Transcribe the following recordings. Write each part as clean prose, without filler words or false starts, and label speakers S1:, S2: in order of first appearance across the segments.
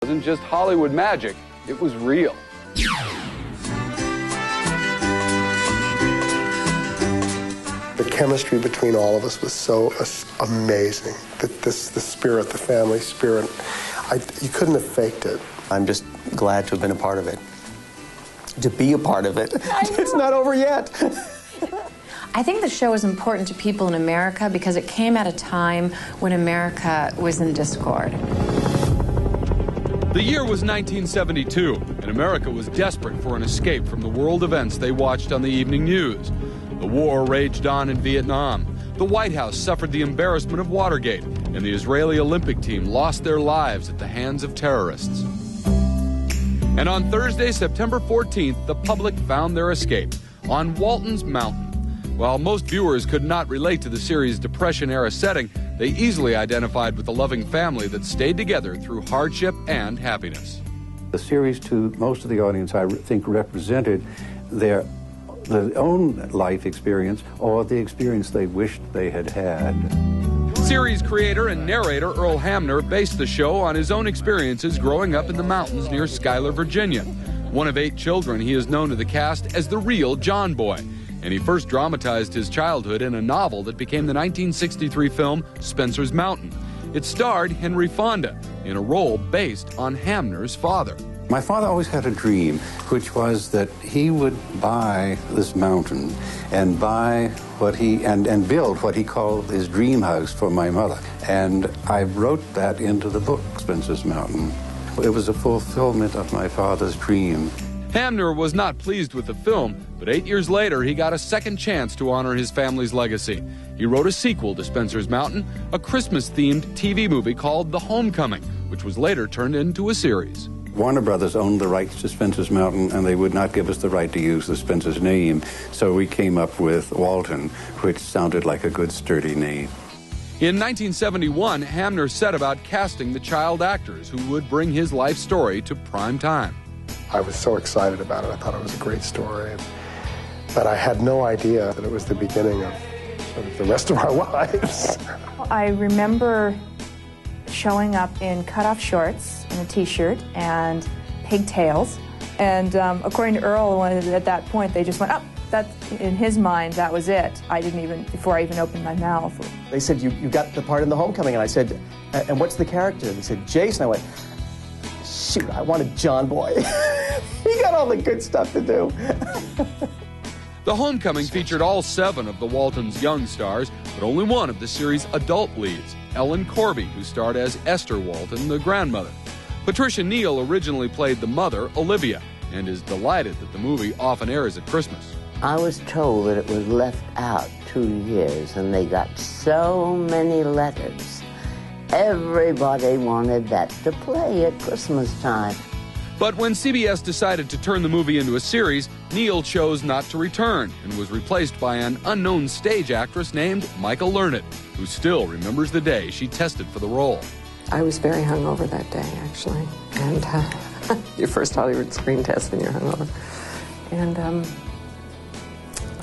S1: It wasn't just Hollywood magic, it was real.
S2: The chemistry between all of us was so amazing. The spirit, the family spirit, you couldn't have faked it.
S3: I'm just glad to have been a part of it. To be a part of it. It's not over yet.
S4: I think the show is important to people in America because it came at a time when America was in discord.
S1: The year was 1972, and America was desperate for an escape from the world events they watched on the evening news. The war raged on in Vietnam. The White House suffered the embarrassment of Watergate, and the Israeli Olympic team lost their lives at the hands of terrorists. And on Thursday, September 14th, the public found their escape on Waltons Mountain. While most viewers could not relate to the series' Depression-era setting, they easily identified with the loving family that stayed together through hardship and happiness.
S5: The series, to most of the audience, I think, represented their own life experience or the experience they wished they had had.
S1: Series creator and narrator Earl Hamner based the show on his own experiences growing up in the mountains near Schuyler, Virginia. One of 8 children, he is known to the cast as the real John Boy, and he first dramatized his childhood in a novel that became the 1963 film Spencer's Mountain. It starred Henry Fonda in a role based on Hamner's father.
S5: My father always had a dream, which was that he would buy this mountain and buy what and build what he called his dream house for my mother. And I wrote that into the book, Spencer's Mountain. It was a fulfillment of my father's dream.
S1: Hamner was not pleased with the film, but 8 years later he got a second chance to honor his family's legacy. He wrote a sequel to Spencer's Mountain, a Christmas-themed TV movie called The Homecoming, which was later turned into a series.
S5: Warner Brothers owned the rights to Spencer's Mountain, and they would not give us the right to use the Spencer's name, so we came up with Walton, which sounded like a good, sturdy name.
S1: In 1971, Hamner set about casting the child actors who would bring his life story to prime time.
S2: I was so excited about it. I thought it was a great story. But I had no idea that it was the beginning of sort of the rest of our lives.
S6: I remember showing up in cutoff shorts and a t-shirt and pigtails. And according to Earl, at that point, they just went, oh, that's, in his mind, that was it. I didn't even, before I even opened my mouth.
S3: They said, you got the part in The Homecoming. And I said, and what's the character? They said, Jason. I went, shoot, I wanted John Boy. He got all the good stuff to do.
S1: The Homecoming featured all 7 of the Waltons' young stars, but only one of the series' adult leads, Ellen Corby, who starred as Esther Walton, the grandmother. Patricia Neal originally played the mother, Olivia, and is delighted that the movie often airs at Christmas.
S7: I was told that it was left out 2 years, and they got so many letters. Everybody wanted that to play at Christmas time.
S1: But when CBS decided to turn the movie into a series, Neal chose not to return and was replaced by an unknown stage actress named Michael Learned, who still remembers the day she tested for the role.
S8: I was very hungover that day, actually, and your first Hollywood screen test and you're hungover. And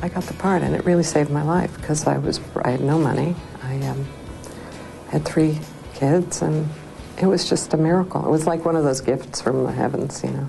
S8: I got the part, and it really saved my life because I had no money. I had 3 kids, and it was just a miracle. It was like one of those gifts from the heavens, you know.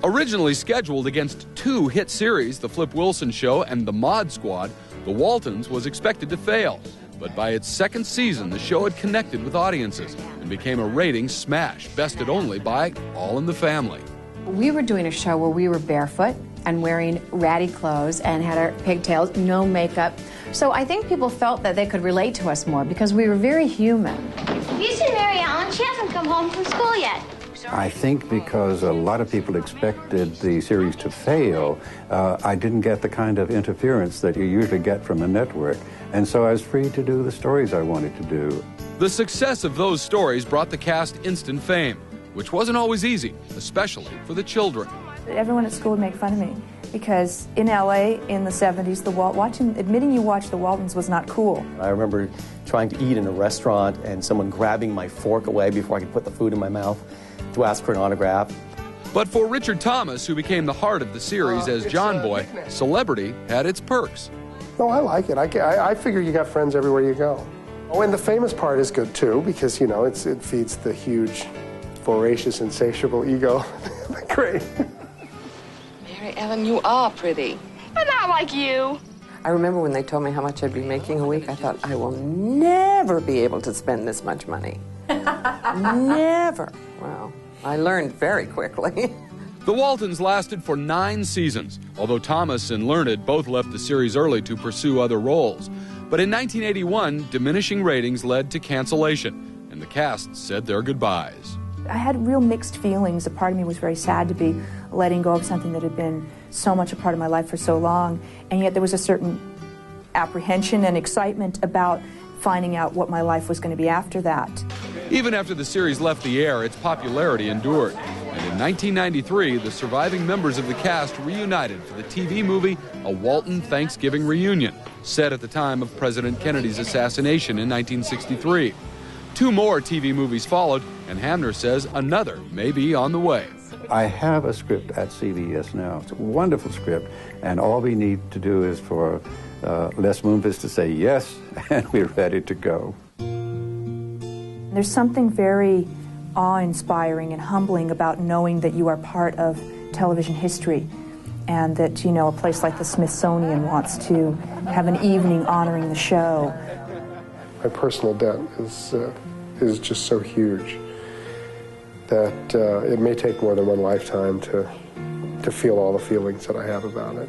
S1: Originally scheduled against 2 hit series, The Flip Wilson Show and The Mod Squad, The Waltons was expected to fail. But by its 2nd season, the show had connected with audiences and became a ratings smash, bested only by All in the Family.
S4: We were doing a show where we were barefoot and wearing ratty clothes and had our pigtails, no makeup. So I think people felt that they could relate to us more because we were very human.
S9: Have you seen Mary Ellen? She hasn't come home from school yet.
S5: I think because a lot of people expected the series to fail, I didn't get the kind of interference that you usually get from a network. And so I was free to do the stories I wanted to do.
S1: The success of those stories brought the cast instant fame, which wasn't always easy, especially for the children.
S6: Everyone at school would make fun of me because in LA in the 70s, admitting you watched the Waltons was not cool.
S3: I remember trying to eat in a restaurant and someone grabbing my fork away before I could put the food in my mouth to ask for an autograph.
S1: But for Richard Thomas, who became the heart of the series as John Boy, celebrity had its perks.
S2: No, I like it. I figure you got friends everywhere you go. Oh, and the famous part is good, too, because, you know, it feeds the huge voracious, insatiable ego. Great.
S8: Mary Ellen, you are pretty.
S9: But not like you.
S8: I remember when they told me how much I'd be making a week, I thought, I will never be able to spend this much money. Never. Well, I learned very quickly.
S1: The Waltons lasted for 9 seasons, although Thomas and Learned both left the series early to pursue other roles. But in 1981, diminishing ratings led to cancellation, and the cast said their goodbyes.
S6: I had real mixed feelings. A part of me was very sad to be letting go of something that had been so much a part of my life for so long, and yet there was a certain apprehension and excitement about finding out what my life was going to be after that.
S1: Even after the series left the air, its popularity endured. And in 1993, the surviving members of the cast reunited for the TV movie A Walton Thanksgiving Reunion, set at the time of President Kennedy's assassination in 1963. 2 more TV movies followed, and Hamner says another may be on the way.
S5: I have a script at CBS now. It's a wonderful script, and all we need to do is for Les Moonves to say yes, and we're ready to go.
S6: There's something very awe-inspiring and humbling about knowing that you are part of television history, and that, you know, a place like the Smithsonian wants to have an evening honoring the show.
S2: My personal debt is just so huge that it may take more than one lifetime to feel all the feelings that I have about it.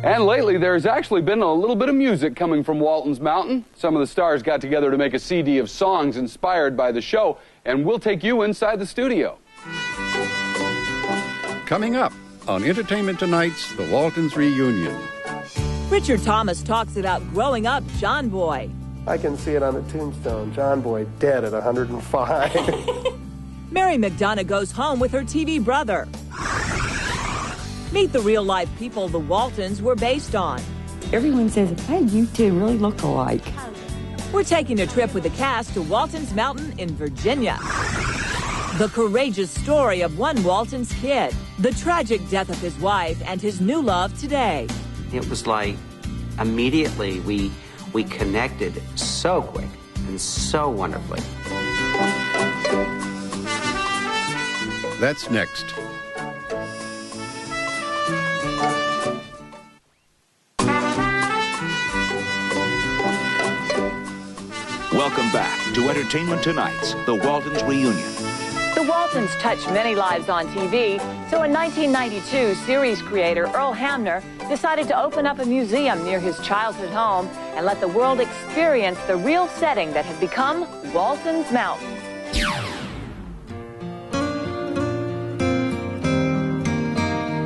S1: And lately, there's actually been a little bit of music coming from Walton's Mountain. Some of the stars got together to make a CD of songs inspired by the show, and we'll take you inside the studio.
S5: Coming up on Entertainment Tonight's The Waltons Reunion.
S10: Richard Thomas talks about growing up John Boy.
S2: I can see it on the tombstone. John Boy dead at 105.
S10: Mary McDonough goes home with her TV brother. Meet the real-life people the Waltons were based on.
S11: Everyone says, hey, you two really look alike.
S10: We're taking a trip with the cast to Waltons Mountain in Virginia. The courageous story of one Waltons kid. The tragic death of his wife and his new love today.
S12: It was like immediately we connected so quick and so wonderfully.
S5: That's next.
S13: Welcome back to Entertainment Tonight's The Waltons Reunion.
S10: The Waltons touched many lives on TV, so in 1992, series creator Earl Hamner decided to open up a museum near his childhood home and let the world experience the real setting that had become Waltons Mountain.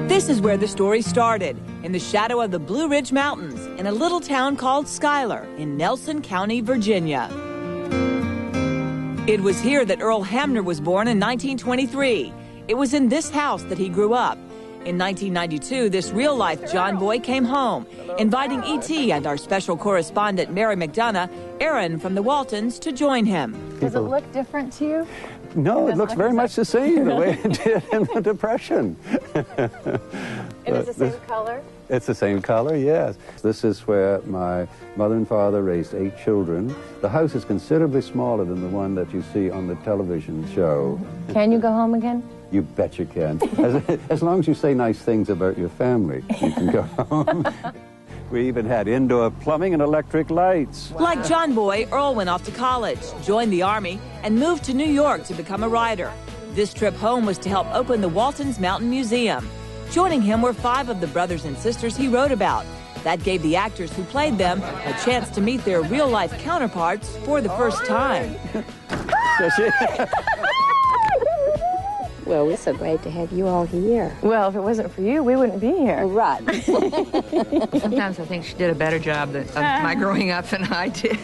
S10: This is where the story started, in the shadow of the Blue Ridge Mountains, in a little town called Schuyler in Nelson County, Virginia. It was here that Earl Hamner was born in 1923. It was in this house that he grew up. In 1992, this real-life John Boy came home, inviting E.T. and our special correspondent, Mary McDonough, ERIN from the Waltons, to join him.
S6: Does it look different to you?
S5: No, it looks very much the same, the way it did in the Depression.
S6: And it's the same color?
S5: It's the same color, yes. This is where my mother and father raised 8 children. The house is considerably smaller than the one that you see on the television show.
S6: Can you go home again?
S5: You bet you can. As long as you say nice things about your family, you can go home. We even had indoor plumbing and electric lights.
S10: Wow. Like John Boy, Earl went off to college, joined the Army, and moved to New York to become a writer. This trip home was to help open the Waltons Mountain Museum. Joining him were 5 of the brothers and sisters he wrote about. That gave the actors who played them a chance to meet their real-life counterparts for the first time.
S11: Well, we're so glad to have you all here.
S6: Well, if it wasn't for you, we wouldn't be here.
S11: Right.
S14: Sometimes I think she did a better job of my growing up than I did.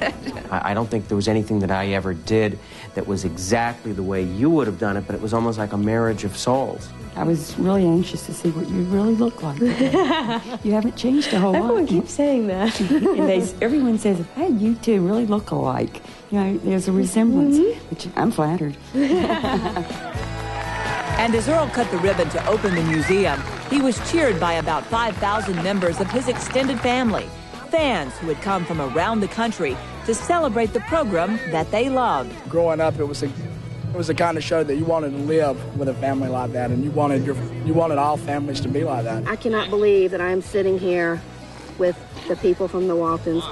S15: I don't think there was anything that I ever did that was exactly the way you would have done it, but it was almost like a marriage of souls.
S11: I was really anxious to see what you really look like. You haven't changed a whole lot.
S6: Everyone keeps saying that.
S11: And everyone says, hey, you two really look alike. You know, there's a resemblance, which I'm flattered.
S10: And as Earl cut the ribbon to open the museum, he was cheered by about 5,000 members of his extended family, fans who had come from around the country to celebrate the program that they loved.
S16: Growing up, it was the kind of show that you wanted to live with a family like that, and you wanted all families to be like that.
S17: I cannot believe that I'm sitting here with the people from the Waltons.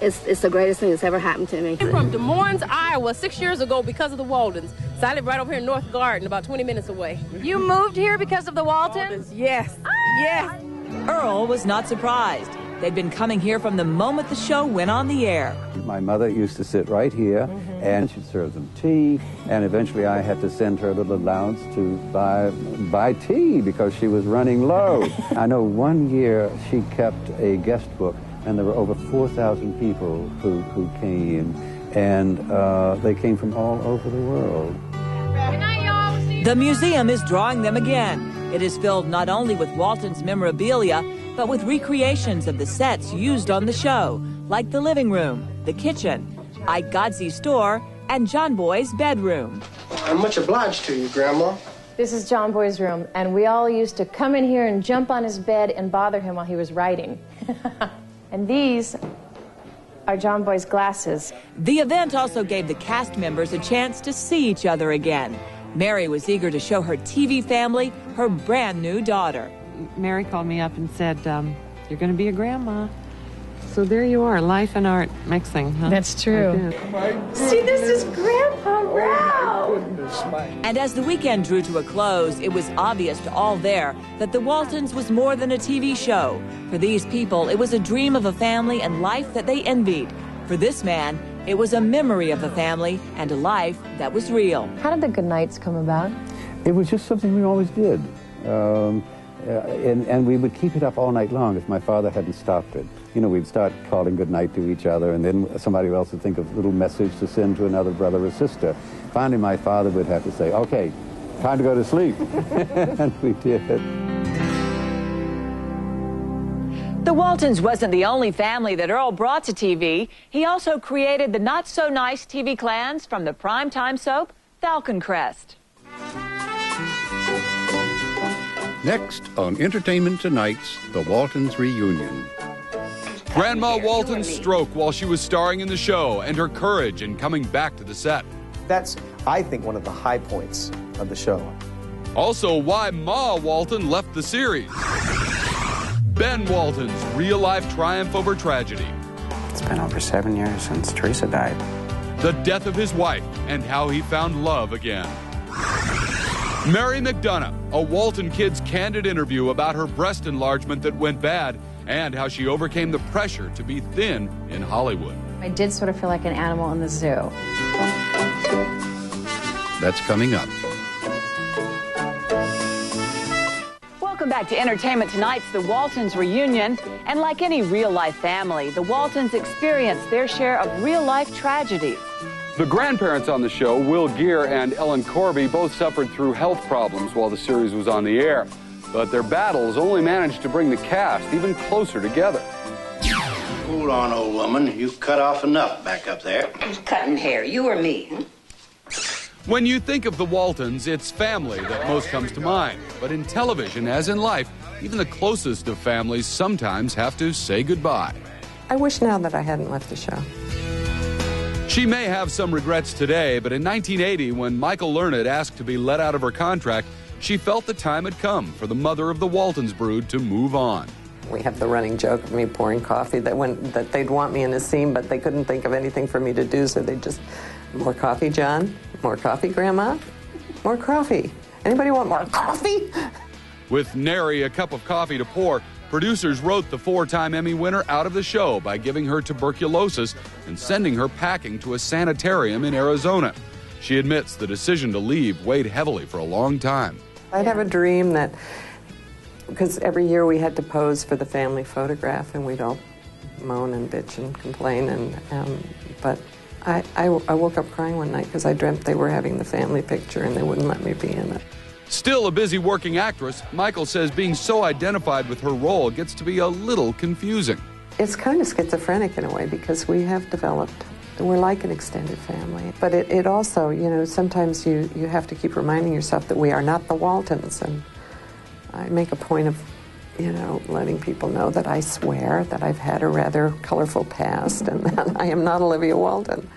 S17: It's the greatest thing that's ever happened to me.
S18: I'm from Des Moines, Iowa, 6 years ago because of the Waltons. So I live right over here in North Garden, about 20 minutes away.
S4: You moved here because of the Waltons?
S18: Yes, yes.
S10: Earl was not surprised. They'd been coming here from the moment the show went on the air.
S5: My mother used to sit right here, and she'd serve them tea, and eventually I had to send her a little allowance to buy tea because she was running low. I know one year she kept a guest book, and there were over 4,000 people who came, and they came from all over the world.
S10: The museum is drawing them again. It is filled not only with Waltons memorabilia, but with recreations of the sets used on the show, like the living room, the kitchen, Ike Godsey's store, and John Boy's bedroom.
S2: I'm much obliged to you, Grandma.
S4: This is John Boy's room, and we all used to come in here and jump on his bed and bother him while he was writing. And these are John Boy's glasses.
S10: The event also gave the cast members a chance to see each other again. Mary was eager to show her TV family her brand new daughter.
S8: Mary called me up and said, you're going to be a grandma. So there you are, life and art mixing, huh?
S4: That's true. See, this is Grandpa Ralph.
S10: And as the weekend drew to a close, it was obvious to all there that the Waltons was more than a TV show. For these people, it was a dream of a family and life that they envied. For this man, it was a memory of a family and a life that was real.
S4: How did the good nights come about?
S5: It was just something we always did. And we would keep it up all night long if my father hadn't stopped it. You know, we'd start calling goodnight to each other, and then somebody else would think of a little message to send to another brother or sister. Finally, my father would have to say, okay, time to go to sleep. And we did.
S10: The Waltons wasn't the only family that Earl brought to TV. He also created the not-so-nice TV clans from the primetime soap, Falcon Crest.
S5: Next on Entertainment Tonight's The Waltons Reunion.
S1: Grandma Walton's stroke while she was starring in the show and her courage in coming back to the set.
S3: That's, I think, one of the high points of the show.
S1: Also, why Ma Walton left the series. Ben Walton's real-life triumph over tragedy.
S12: It's been over 7 years since Teresa died.
S1: The death of his wife and how he found love again. Mary McDonough, a Walton kid's candid interview about her breast enlargement that went bad and how she overcame the pressure to be thin in Hollywood.
S4: I did sort of feel like an animal in the zoo.
S5: That's coming up.
S10: Welcome back to Entertainment Tonight's The Waltons Reunion. And like any real-life family, the Waltons experienced their share of real-life tragedies.
S1: The grandparents on the show, Will Geer and Ellen Corby, both suffered through health problems while the series was on the air. But their battles only managed to bring the cast even closer together.
S19: Hold on, old woman. You've cut off enough back up there.
S20: Who's cutting hair, you or me? Huh?
S1: When you think of the Waltons, it's family that most comes to mind. But in television, as in life, even the closest of families sometimes have to say goodbye.
S8: I wish now that I hadn't left the show.
S1: She may have some regrets today, but in 1980, when Michael Learned asked to be let out of her contract, she felt the time had come for the mother of the Waltons brood to move on.
S8: We have the running joke of me pouring coffee that they'd want me in a scene, but they couldn't think of anything for me to do, so they just, more coffee, John? More coffee, Grandma? More coffee. Anybody want more coffee?
S1: With nary a cup of coffee to pour, producers wrote the 4-time Emmy winner out of the show by giving her tuberculosis and sending her packing to a sanitarium in Arizona. She admits the decision to leave weighed heavily for a long time.
S8: I'd have a dream that, because every year we had to pose for the family photograph, and we'd all moan and bitch and complain, but I woke up crying one night because I dreamt they were having the family picture and they wouldn't let me be in it.
S1: Still a busy working actress, Michael says being so identified with her role gets to be a little confusing.
S8: It's kind of schizophrenic in a way because we have developed, we're like an extended family. But it also, you know, sometimes you have to keep reminding yourself that we are not the Waltons. And I make a point of you know, letting people know that I swear that I've had a rather colorful past and that I am not Olivia Walton.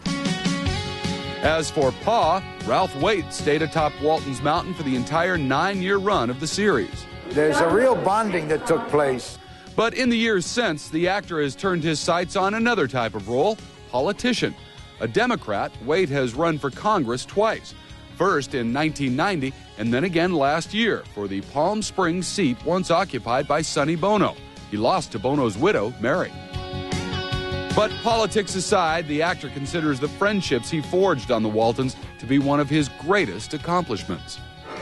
S1: As for Pa, Ralph Waite stayed atop Walton's Mountain for the entire 9-year run of the series.
S21: There's a real bonding that took place.
S1: But in the years since, the actor has turned his sights on another type of role, politician. A Democrat, Waite has run for Congress twice. First in 1990, and then again last year for the Palm Springs seat once occupied by Sonny Bono. He lost to Bono's widow, Mary. But politics aside, the actor considers the friendships he forged on the Waltons to be one of his greatest accomplishments.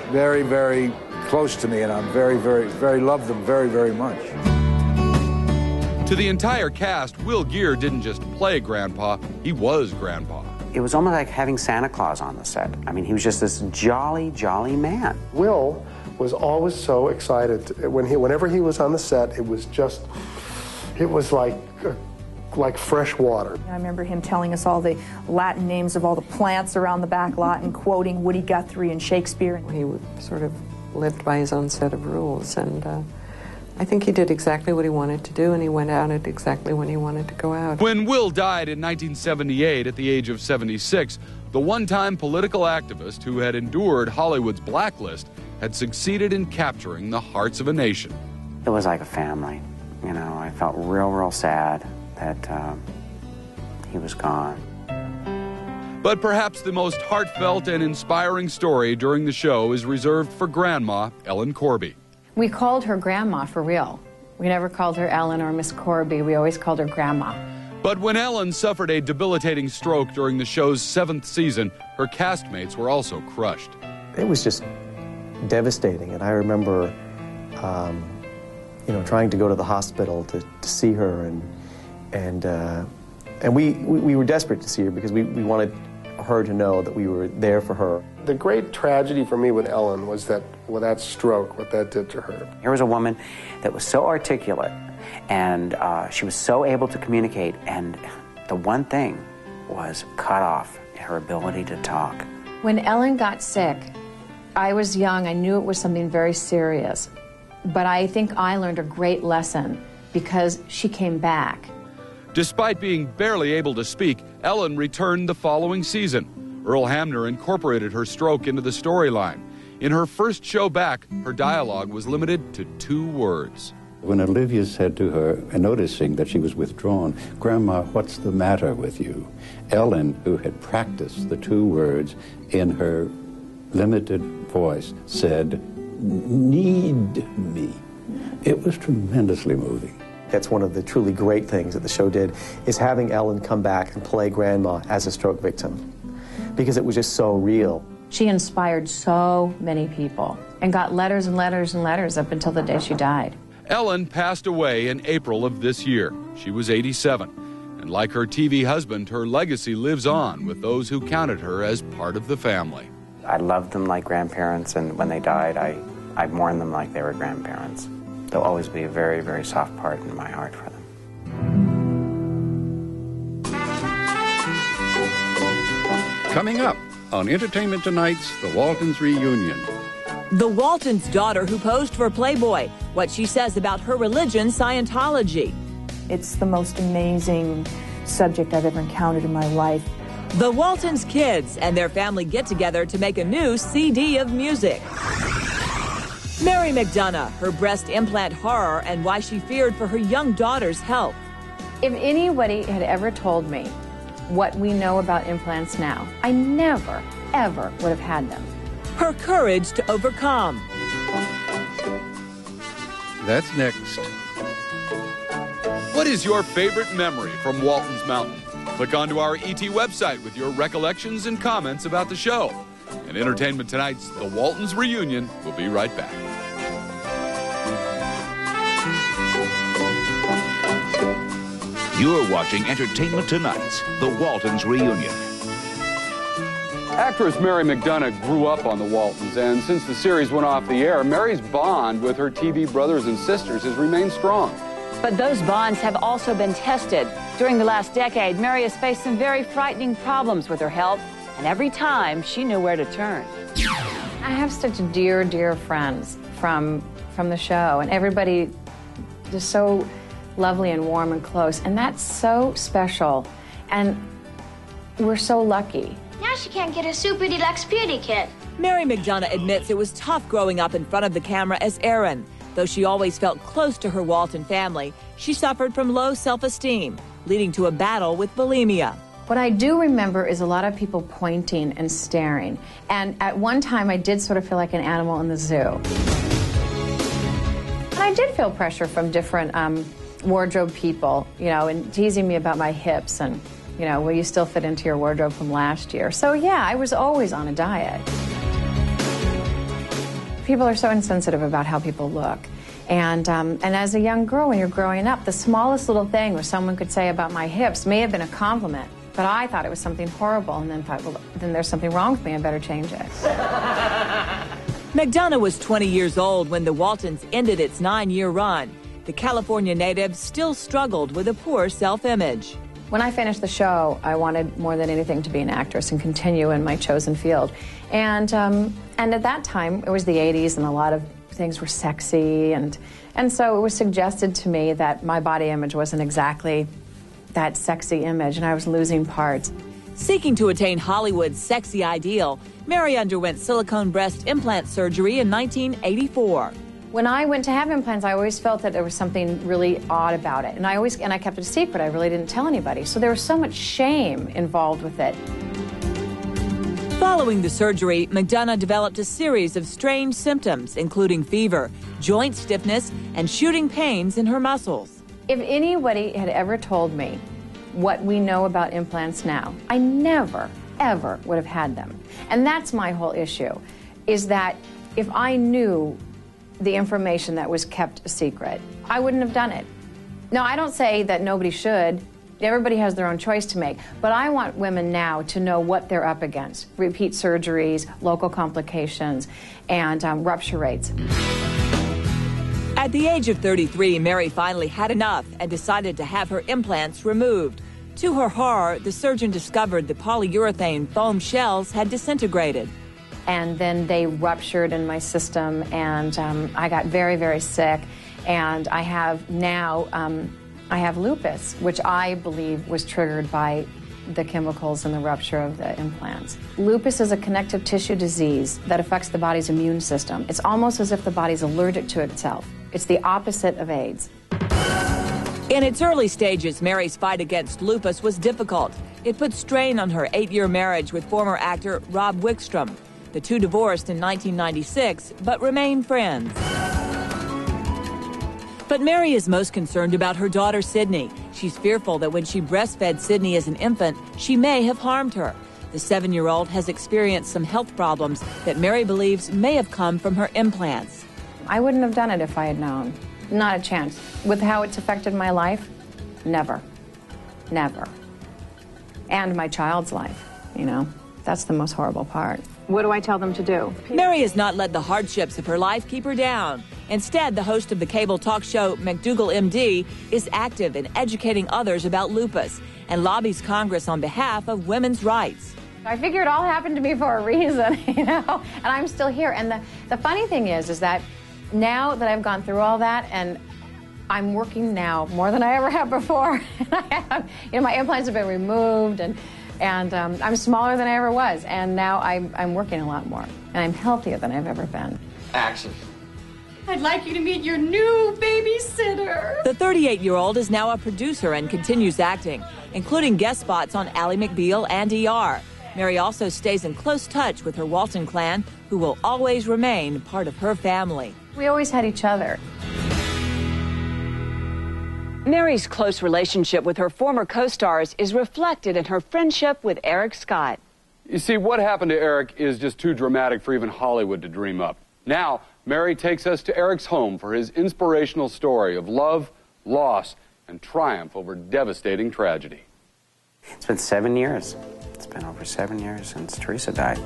S21: Very, very close to me, and I'm very love them very, very much.
S1: To the entire cast, Will Geer didn't just play Grandpa, he was Grandpa.
S12: It was almost like having Santa Claus on the set. I mean, he was just this jolly, jolly man.
S2: Will was always so excited. Whenever he was on the set, it was like fresh water.
S6: I remember him telling us all the Latin names of all the plants around the back lot and quoting Woody Guthrie and Shakespeare.
S8: He sort of lived by his own set of rules, and I think he did exactly what he wanted to do, and he went out at exactly when he wanted to go out.
S1: When Will died in 1978 at the age of 76, the one-time political activist who had endured Hollywood's blacklist had succeeded in capturing the hearts of a nation.
S12: It was like a family. You know, I felt real sad that he was gone.
S1: But perhaps the most heartfelt and inspiring story during the show is reserved for Grandma Ellen Corby.
S4: We called her Grandma for real. We never called her Ellen or Miss Corby. We always called her Grandma.
S1: But when Ellen suffered a debilitating stroke during the show's 7th season, her castmates were also crushed.
S3: It was just devastating, and I remember, trying to go to the hospital to see her, and we were desperate to see her because we wanted her to know that we were there for her.
S2: The great tragedy for me with Ellen was that with that stroke, what that did to her.
S12: Here was a woman that was so articulate, and she was so able to communicate, and the one thing was cut off, her ability to talk.
S4: When Ellen got sick, I was young. I knew it was something very serious. But I think I learned a great lesson because she came back.
S1: Despite being barely able to speak, Ellen returned the following season. Earl Hamner incorporated her stroke into the storyline. In her first show back, her dialogue was limited to 2 words.
S5: When Olivia said to her, noticing that she was withdrawn, "Grandma, what's the matter with you?" Ellen, who had practiced the 2 words in her limited voice, said, "Need me." It was tremendously moving.
S3: That's one of the truly great things that the show did, is having Ellen come back and play Grandma as a stroke victim, because it was just so real.
S4: She inspired so many people and got letters and letters and letters up until the day she died.
S1: Ellen passed away in April of this year. She was 87. And like her TV husband, her legacy lives on with those who counted her as part of the family.
S12: I loved them like grandparents, and when they died, I mourned them like they were grandparents. They'll always be a very, very soft part in my heart for them.
S5: Coming up on Entertainment Tonight's The Waltons Reunion.
S10: The Waltons' daughter who posed for Playboy. What she says about her religion, Scientology.
S6: It's the most amazing subject I've ever encountered in my life.
S10: The Waltons' kids and their family get together to make a new CD of music. Mary McDonough, her breast implant horror and why she feared for her young daughter's health.
S4: If anybody had ever told me what we know about implants now, I never, ever would have had them.
S10: Her courage to overcome.
S5: That's next.
S1: What is your favorite memory from Walton's Mountain? Click onto our ET website with your recollections and comments about the show. And Entertainment Tonight's The Waltons Reunion will be right back.
S13: You're watching Entertainment Tonight's The Waltons Reunion.
S1: Actress Mary McDonough grew up on the Waltons, and since the series went off the air, Mary's bond with her TV brothers and sisters has remained strong.
S22: But those bonds have also been tested. During the last decade, Mary has faced some very frightening problems with her health, and every time she knew where to turn.
S4: I have such dear, dear friends from the show, and everybody just so lovely and warm and close. And that's so special. And we're so lucky.
S7: Now she can't get a Super Deluxe Beauty Kit.
S10: Mary McDonough admits it was tough growing up in front of the camera as ERIN. Though she always felt close to her Walton family, she suffered from low self-esteem, leading to a battle with bulimia.
S4: What I do remember is a lot of people pointing and staring. And at one time, I did sort of feel like an animal in the zoo. And I did feel pressure from different wardrobe people, you know, and teasing me about my hips and, you know, will you still fit into your wardrobe from last year? So yeah, I was always on a diet. People are so insensitive about how people look. And as a young girl, when you're growing up, the smallest little thing where someone could say about my hips may have been a compliment, but I thought it was something horrible and then thought, well, then there's something wrong with me, I better change it.
S10: McDonough was 20 years old when the Waltons ended its 9-year run. The California native still struggled with a poor self-image.
S4: When I finished the show, I wanted more than anything to be an actress and continue in my chosen field. And at that time, it was the 80s and a lot of things were sexy. And so it was suggested to me that my body image wasn't exactly that sexy image and I was losing parts.
S10: Seeking to attain Hollywood's sexy ideal, Mary underwent silicone breast implant surgery in 1984.
S4: When I went to have implants, I always felt that there was something really odd about it. And I kept it a secret. I really didn't tell anybody. So there was so much shame involved with it.
S10: Following the surgery, McDonough developed a series of strange symptoms, including fever, joint stiffness, and shooting pains in her muscles.
S4: If anybody had ever told me what we know about implants now, I never, ever would have had them. And that's my whole issue, is that if I knew the information that was kept a secret, I wouldn't have done it. No, I don't say that nobody should. Everybody has their own choice to make. But I want women now to know what they're up against. Repeat surgeries, local complications, and rupture rates.
S10: At the age of 33, Mary finally had enough and decided to have her implants removed. To her horror, the surgeon discovered the polyurethane foam shells had disintegrated.
S4: And then they ruptured in my system, and I got very, very sick. And I have now, I have lupus, which I believe was triggered by the chemicals and the rupture of the implants. Lupus is a connective tissue disease that affects the body's immune system. It's almost as if the body's allergic to itself. It's the opposite of AIDS.
S10: In its early stages, Mary's fight against lupus was difficult. It put strain on her 8-year marriage with former actor Rob Wickstrom. The two divorced in 1996, but remain friends. But Mary is most concerned about her daughter, Sydney. She's fearful that when she breastfed Sydney as an infant, she may have harmed her. The 7-year-old has experienced some health problems that Mary believes may have come from her implants.
S4: I wouldn't have done it if I had known. Not a chance. With how it's affected my life, never. Never. And my child's life, you know. That's the most horrible part. What do I tell them to do?
S10: Mary has not let the hardships of her life keep her down. Instead, the host of the cable talk show, McDougal MD, is active in educating others about lupus and lobbies Congress on behalf of women's rights.
S4: I figure it all happened to me for a reason, you know, and I'm still here. And the funny thing is that now that I've gone through all that, and I'm working now more than I ever have before, and I have, you know, my implants have been removed, and I'm smaller than I ever was, and now I'm working a lot more, and I'm healthier than I've ever been.
S9: Action.
S23: I'd like you to meet your new babysitter.
S10: The 38-year-old is now a producer and continues acting, including guest spots on Ally McBeal and ER. Mary also stays in close touch with her Walton clan, who will always remain part of her family.
S4: We always had each other.
S22: Mary's close relationship with her former co-stars is reflected in her friendship with Eric Scott.
S1: You see, what happened to Eric is just too dramatic for even Hollywood to dream up. Now, Mary takes us to Eric's home for his inspirational story of love, loss, and triumph over devastating tragedy.
S12: It's been 7 years. It's been over 7 years since Teresa died.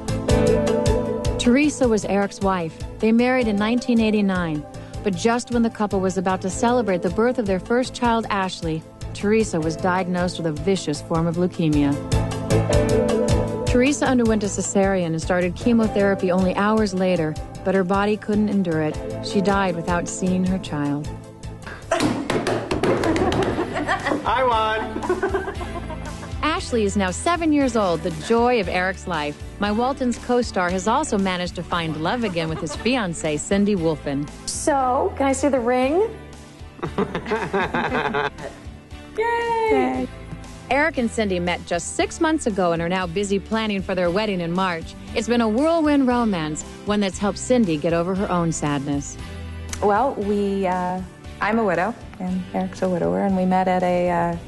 S24: Teresa was Eric's wife. They married in 1989. But just when the couple was about to celebrate the birth of their first child, Ashley, Teresa was diagnosed with a vicious form of leukemia. Teresa underwent a cesarean and started chemotherapy only hours later, but her body couldn't endure it. She died without seeing her child.
S3: I won.
S24: Ashley is now 7 years old, the joy of Eric's life. My Waltons co-star has also managed to find love again with his fiancée, Cindy WOLFEN.
S22: So, can I see the ring?
S24: Yay! Eric and Cindy met just 6 months ago and are now busy planning for their wedding in March. It's been a whirlwind romance, one that's helped Cindy get over her own sadness.
S6: Well, I'm a widow, and Eric's a widower, and we met at a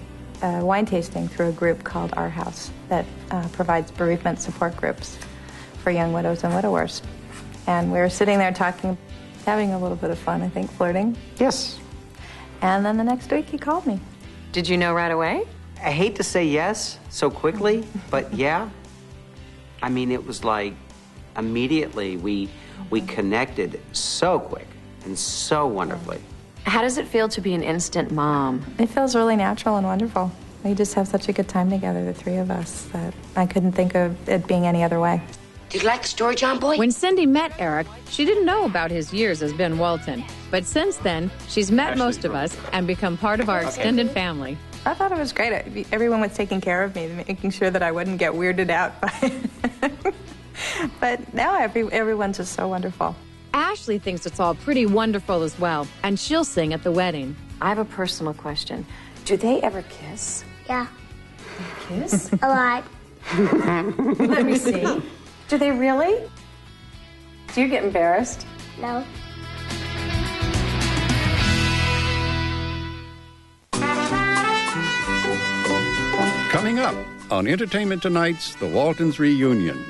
S6: wine tasting through a group called Our House that provides bereavement support groups for young widows and widowers. And we were sitting there talking, having a little bit of fun, I think, flirting.
S12: Yes.
S6: And then the next week he called me.
S22: Did you know right away?
S12: I hate to say yes so quickly, but yeah. I mean, it was like immediately we connected so quick and so wonderfully.
S22: How does it feel to be an instant mom?
S6: It feels really natural and wonderful. We just have such a good time together, the three of us, that I couldn't think of it being any other way.
S20: Did you like the story, John Boy?
S24: When Cindy met Eric, she didn't know about his years as Ben Walton. But since then, she's met most of us and become part of our extended family.
S6: I thought it was great. Everyone was taking care of me, making sure that I wouldn't get weirded out by it. But now everyone's just so wonderful.
S24: Ashley thinks it's all pretty wonderful as well, and she'll sing at the wedding.
S22: I have a personal question. Do they ever kiss?
S7: Yeah.
S22: Kiss?
S7: A lot.
S22: Let me see. Do they really? Do you get embarrassed?
S7: No.
S5: Coming up on Entertainment Tonight's The Waltons Reunion.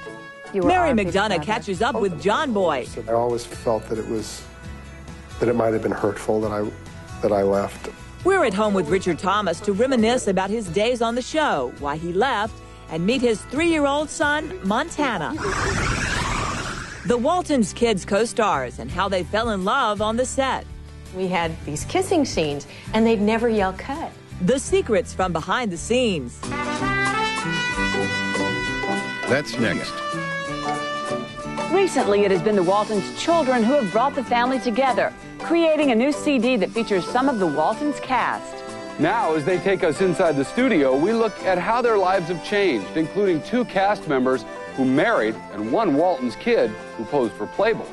S10: Mary McDonough catches up with John Boy.
S2: I always felt that it might have been hurtful that I left.
S10: We're at home with Richard Thomas to reminisce about his days on the show, why he left, and meet his 3-year-old son, Montana. The Waltons kids co-stars and how they fell in love on the set.
S9: We had these kissing scenes, and they'd never yell cut.
S10: The secrets from behind the scenes.
S5: That's next.
S22: Recently, it has been the Waltons children who have brought the family together, creating a new CD that features some of the Waltons cast.
S1: Now, as they take us inside the studio, we look at how their lives have changed, including 2 cast members who married and 1 Waltons kid who posed for Playboy.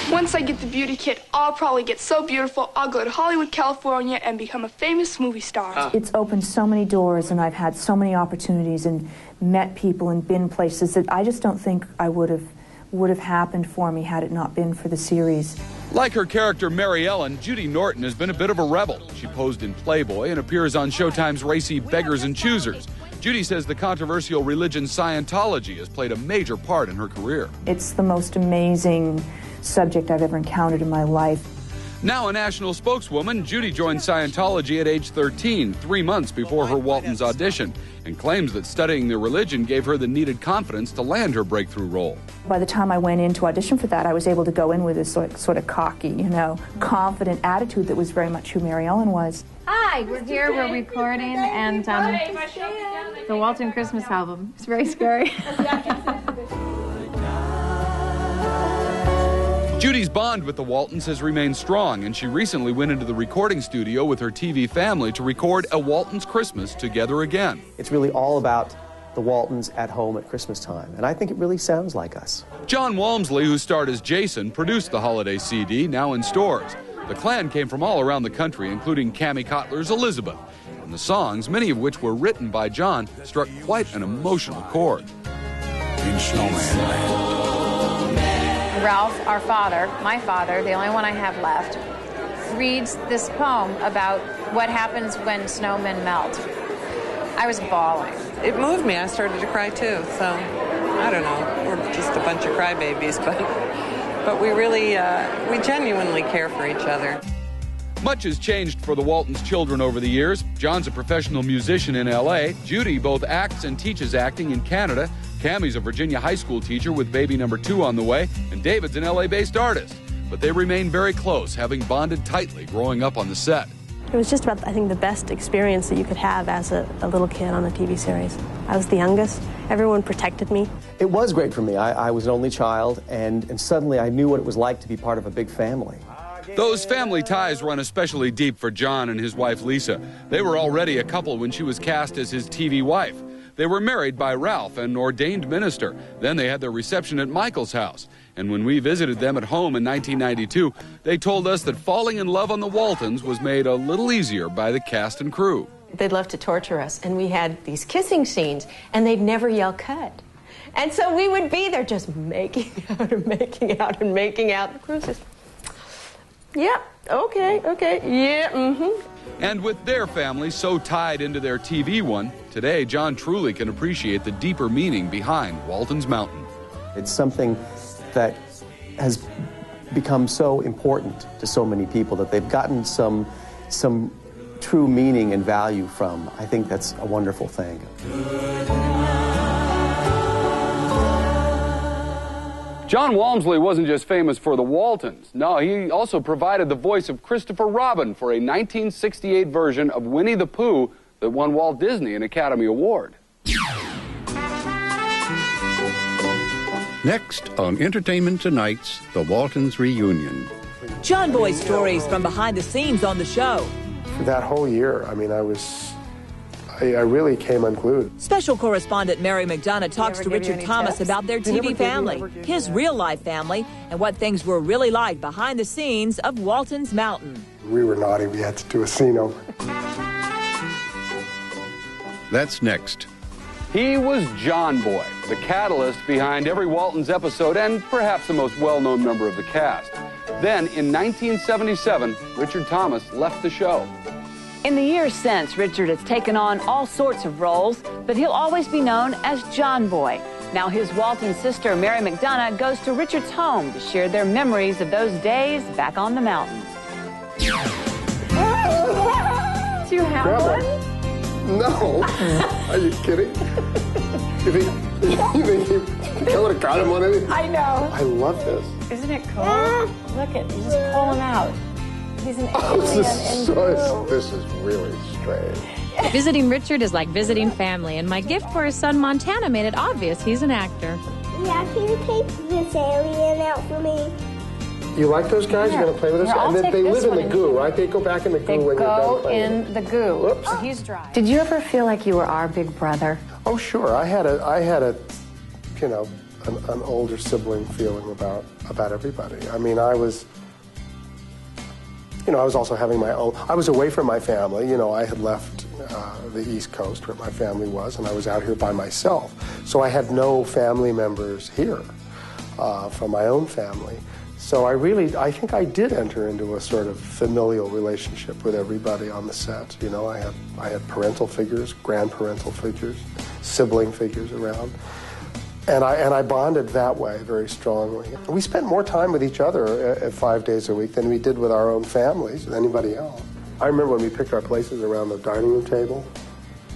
S11: Once I get the beauty kit, I'll probably get so beautiful, I'll go to Hollywood, California, and become a famous movie star.
S6: It's opened so many doors, and I've had so many opportunities and met people and been places that I just don't think I would have happened for me had it not been for the series.
S1: Like her character Mary Ellen, Judy Norton has been a bit of a rebel. She posed in Playboy and appears on Showtime's racy Beggars and Choosers. Judy says the controversial religion Scientology has played a major part in her career.
S6: It's the most amazing subject I've ever encountered in my life.
S1: Now a national spokeswoman, Judy joined Scientology at age 13, 3 months before her Waltons audition, and claims that studying the religion gave her the needed confidence to land her breakthrough role.
S6: By the time I went in to audition for that, I was able to go in with this sort of cocky, confident attitude that was very much who Mary Ellen was.
S24: Hi, we're here, we're recording, and the Walton Christmas album. It's very scary.
S1: Judy's bond with the Waltons has remained strong, and she recently went into the recording studio with her TV family to record A Waltons Christmas Together Again.
S3: It's really all about the Waltons at home at Christmas time, and I think it really sounds like us.
S1: John Walmsley, who starred as Jason, produced the holiday CD, now in stores. The clan came from all around the country, including Cammie Cotler's Elizabeth. And the songs, many of which were written by John, struck quite an emotional chord.
S5: In Snowman Land.
S4: Ralph, our father, my father, the only one I have left, reads this poem about what happens when snowmen melt. I was bawling.
S8: It moved me. I started to cry too. So, I don't know. We're just a bunch of crybabies, but we really, we genuinely care for each other.
S1: Much has changed for the Waltons children over the years. John's a professional musician in L.A. Judy both acts and teaches acting in Canada. Cammie's a Virginia high school teacher with baby number 2 on the way. And David's an L.A.-based artist. But they remain very close, having bonded tightly growing up on the set.
S14: It was just about, I think, the best experience that you could have as a little kid on a TV series. I was the youngest. Everyone protected me.
S3: It was great for me. I was an only child, and suddenly I knew what it was like to be part of a big family.
S1: Those family ties run especially deep for John and his wife Lisa. They were already a couple when she was cast as his TV wife. They were married by Ralph, an ordained minister. Then they had their reception at Michael's house. And when we visited them at home in 1992, they told us that falling in love on the Waltons was made a little easier by the cast and crew.
S9: They'd love to torture us, and we had these kissing scenes, and they'd never yell cut. And so we would be there just making out and making out and making out. The crew says, yeah, okay, yeah,
S1: And with their family so tied into their TV one, today John truly can appreciate the deeper meaning behind Walton's Mountain.
S3: It's something that has become so important to so many people that they've gotten some true meaning and value from. I think that's a wonderful thing.
S1: John Walmsley wasn't just famous for the Waltons. No, he also provided the voice of Christopher Robin for a 1968 version of Winnie the Pooh that won Walt Disney an Academy Award.
S5: Next on Entertainment Tonight's The Waltons Reunion.
S10: John Boy's stories from behind the scenes on the show.
S2: For that whole year, I mean, I really came unglued.
S10: Special correspondent Mary McDonough talks to Richard Thomas about their TV family, his real-life family, and what things were really like behind the scenes of Walton's Mountain.
S2: We were naughty. We had to do a scene over.
S5: That's next.
S1: He was John Boy, the catalyst behind every Waltons episode and perhaps the most well-known member of the cast. Then, in 1977, Richard Thomas left the show.
S22: In the years since, Richard has taken on all sorts of roles, but he'll always be known as John Boy. Now his Walton sister, Mary McDonough, goes to Richard's home to share their memories of those days back on the mountain.
S23: Do you have
S2: Grandma.
S23: one?
S2: No. Are you kidding? You think I would have got him on anything?
S23: I know.
S2: I love this.
S23: Isn't it cool? Look at, you just pull him out. He's an
S2: Oh, this is really strange.
S24: Visiting Richard is like visiting family, and my gift for his son Montana made it obvious he's an actor.
S7: Yeah, can you take this alien out for me?
S2: You like those guys? You're going to play with us?
S4: Here,
S2: And then they live in the goo,
S4: you.
S2: right? They go back in the goo
S4: They
S2: when you're done
S4: go
S2: playing.
S4: in the goo.
S2: Whoops.
S4: So he's dry. Did you ever feel like you were our big brother?
S2: Oh, sure. I had a, you know, an older sibling feeling about everybody. I mean, I was also having my own. I was away from my family. You know, I had left the East Coast where my family was, and I was out here by myself. So I had no family members here from my own family. So I think I did enter into a sort of familial relationship with everybody on the set. You know, I had parental figures, grandparental figures, sibling figures around. And I bonded that way very strongly. We spent more time with each other 5 days a week than we did with our own families, with anybody else. I remember when we picked our places around the dining room table.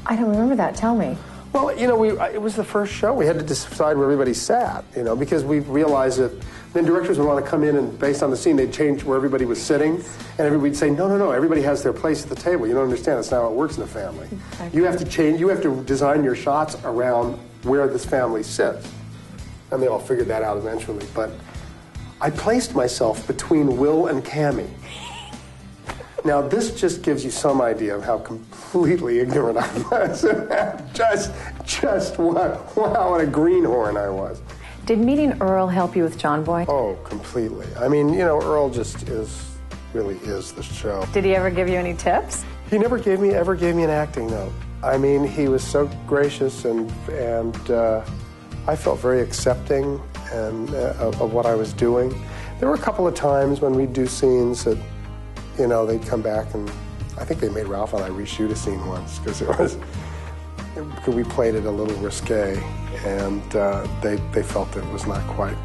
S4: I don't remember that. Tell me.
S2: Well, you know, it was the first show. We had to decide where everybody sat, you know, because we realized that then directors would want to come in and, based on the scene, they'd change where everybody was sitting, and everybody'd say, no, everybody has their place at the table. You don't understand. That's not how it works in a family. Okay. You have to change. You have to design your shots around where this family sits. And they all figured that out eventually. But I placed myself between Will and Cammie. Now, this just gives you some idea of how completely ignorant I was. just what a greenhorn I was.
S4: Did meeting Earl help you with John Boy?
S2: Oh, completely. I mean, you know, Earl just really is the show.
S4: Did he ever give you any tips?
S2: He never ever gave me an acting note. I mean, he was so gracious, and I felt very accepting of what I was doing. There were a couple of times when we'd do scenes that, you know, they'd come back, and I think they made Ralph and I reshoot a scene once because we played it a little risque, and they felt it was not quite,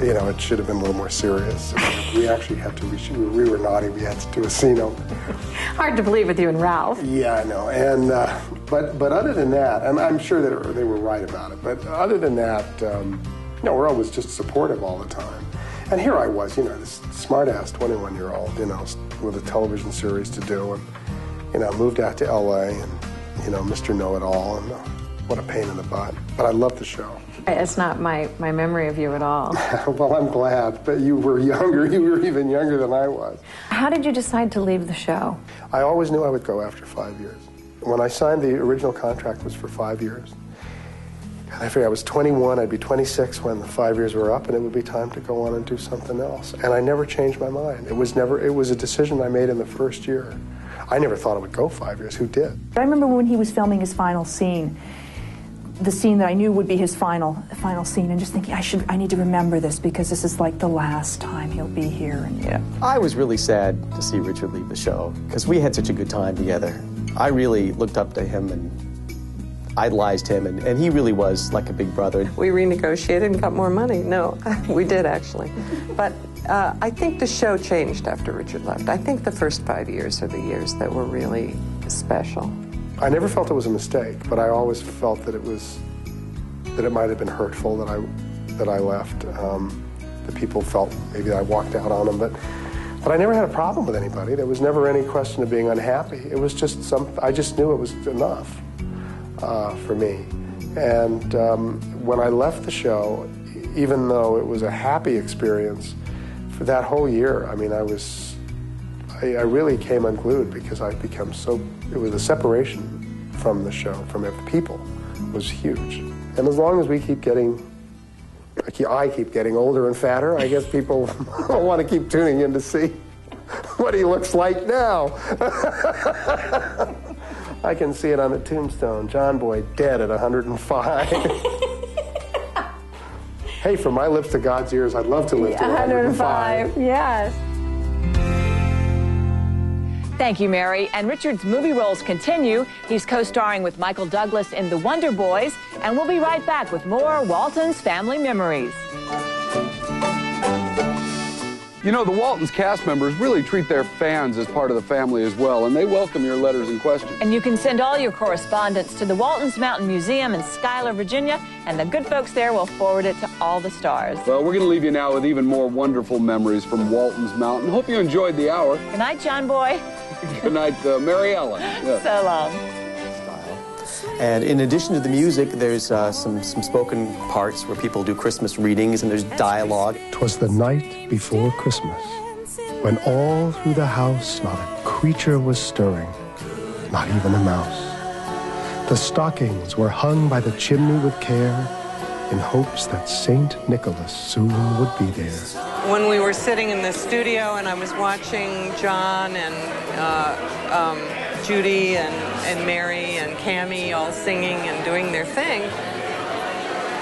S2: you know, it should have been a little more serious. We actually had to reshoot. We were naughty. We had to do a scene over.
S4: Hard to believe with you and Ralph.
S2: Yeah, I know. And but other than that, and I'm sure that they were right about it. But other than that, you know, Earl was just supportive all the time. And here I was, you know, this smart-ass 21-year-old, you know, with a television series to do, and you know, moved out to L.A. and you know, Mr. Know-It-All, and what a pain in the butt. But I loved the show.
S4: It's not my memory of you at all.
S2: Well, I'm glad, but you were younger. You were even younger than I was.
S4: How did you decide to leave the show?
S2: I always knew I would go after 5 years. When I signed the original contract was for 5 years. And I figured I was 21, I'd be 26 when the 5 years were up, and it would be time to go on and do something else. And I never changed my mind. It was a decision I made in the first year. I never thought it would go 5 years. Who did?
S6: I remember when he was filming his final scene, the scene that I knew would be his final scene, and just thinking, I need to remember this because this is like the last time he'll be here. And yeah.
S3: I was really sad to see Richard leave the show because we had such a good time together. I really looked up to him and idolized him, and he really was like a big brother.
S8: We renegotiated and got more money. No, we did actually. But I think the show changed after Richard left. I think the first 5 years are the years that were really special.
S2: I never felt it was a mistake, but I always felt that it might have been hurtful that I left. That people felt maybe I walked out on them, but I never had a problem with anybody. There was never any question of being unhappy. It was just I just knew it was enough for me. And when I left the show, even though it was a happy experience, for that whole year, I mean, I really came unglued because I'd become it was a separation from the show, from the people, was huge. And as long as we keep getting, I keep getting older and fatter, I guess people want to keep tuning in to see what he looks like now. I can see it on the tombstone, John Boy dead at 105. Hey, from my lips to God's ears, I'd love to live to 105.
S6: Yes.
S10: Thank you, Mary. And Richard's movie roles continue. He's co-starring with Michael Douglas in The Wonder Boys. And we'll be right back with more Waltons Family Memories.
S1: You know, the Waltons cast members really treat their fans as part of the family as well, and they welcome your letters and questions.
S10: And you can send all your correspondence to the Waltons Mountain Museum in Schuyler, Virginia, and the good folks there will forward it to all the stars.
S1: Well, we're going to leave you now with even more wonderful memories from Waltons Mountain. Hope you enjoyed the hour.
S10: Good night, John Boy.
S1: Good night, Mary Ellen. Yeah.
S10: So long.
S3: And in addition to the music, there's some spoken parts where people do Christmas readings, and there's dialogue.
S2: 'Twas the night before Christmas, when all through the house not a creature was stirring, not even a mouse. The stockings were hung by the chimney with care, in hopes that Saint Nicholas soon would be there.
S8: When we were sitting in the studio and I was watching John and Judy and Mary and Cammie all singing and doing their thing,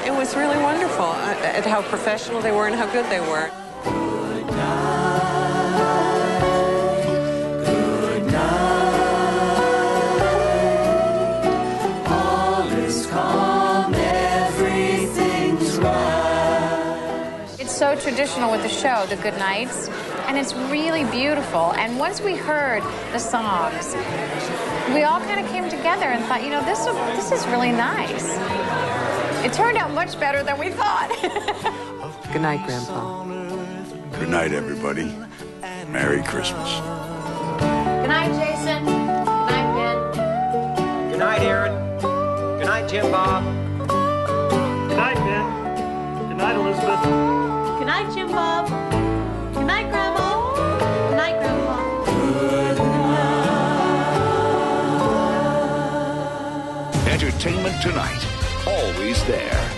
S8: it was really wonderful at how professional they were and how good they were.
S4: So traditional with the show, the good nights, and it's really beautiful. And once we heard the songs, we all kind of came together and thought, you know, this is really nice. It turned out much better than we thought.
S8: Good night, Grandpa.
S15: Good night, everybody. Merry Christmas.
S4: Good night, Jason. Good night, Ben.
S12: Good night, Erin. Good night, Jim Bob.
S16: Good night, Ben. Good night, Elizabeth.
S23: Good night, Jim Bob. Good night, Grandma. Good night, Grandpa.
S15: Good night.
S13: Entertainment Tonight. Always there.